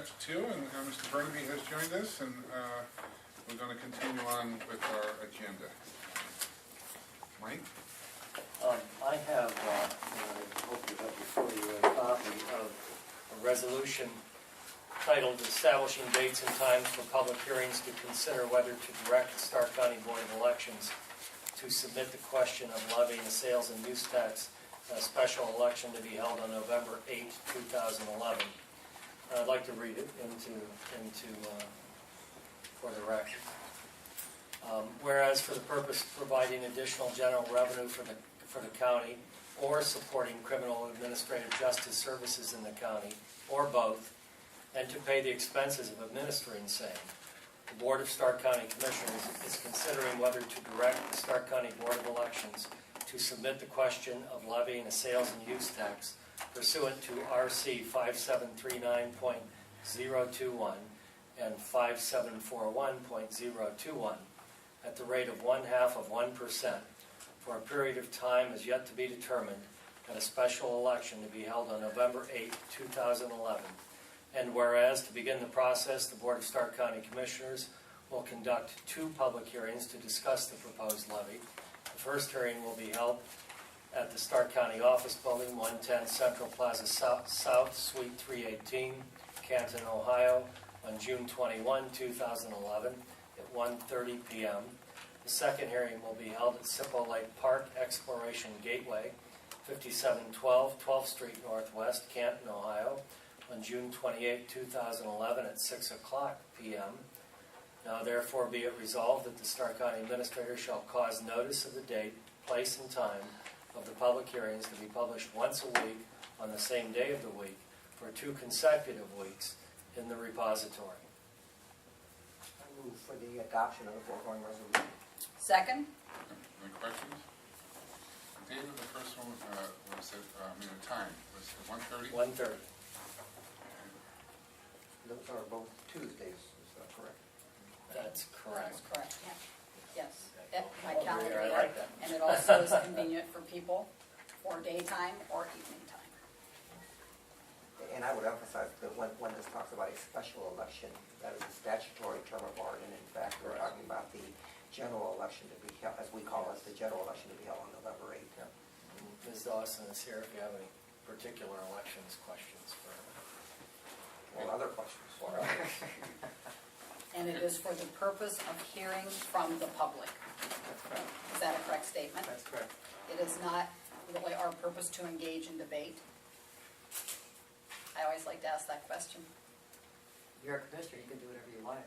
after 2, and Mr. Burnaby has joined us, and we're going to continue on with our agenda. Mike? I have, I hope you have before you a copy of a resolution titled Establishing Dates and Times for Public Hearings to Consider Whether to Direct the Stark County Board of Elections to submit the question of levying a sales and use tax a special election to be held on November 8, 2011. I'd like to read it for the record. Whereas for the purpose of providing additional general revenue for the county or supporting criminal administrative justice services in the county, or both, and to pay the expenses of administering same, the Board of Stark County Commissioners is considering whether to direct the Stark County Board of Elections to submit the question of levying a sales and use tax pursuant to RC 5739.021 and 5741.021 at the rate of 0.5% for a period of time as yet to be determined at a special election to be held on November 8, 2011. And whereas to begin the process, the Board of Stark County Commissioners will conduct 2 public hearings to discuss the proposed levy. The first hearing will be held at the Stark County Office Building, 110 Central Plaza South, Suite 318, Canton, Ohio, on June 21, 2011 at 1:30 p.m. The second hearing will be held at Sippo Lake Park Exploration Gateway, 5712 12th Street Northwest, Canton, Ohio, on June 28, 2011 at 6 o'clock p.m. Now therefore be it resolved that the Stark County Administrator shall cause notice of the date, place, and time of the public hearings to be published once a week on the same day of the week for 2 consecutive weeks in the repository. I move for the adoption of the foregoing resolution. Second? Any questions? David, the first one was at, the time was 1:30? 1:30. Those are both Tuesdays, is that correct? That's correct. That's correct, yes. My Oh, calendar I here. like that. And it also is convenient for people for daytime or evening time. And I would emphasize that when this talks about a special election, that is a statutory term of art, and in fact, we're talking about the general election to be held, as we call it, the general election to be held on November 8th. Yeah. Ms. Dawson is here if you have any particular elections questions for her. Or other questions for us. And it is for the purpose of hearing from the public. Is that a correct statement? That's correct. It is not really our purpose to engage in debate. I always like to ask that question. You're a commissioner, you can do whatever you want.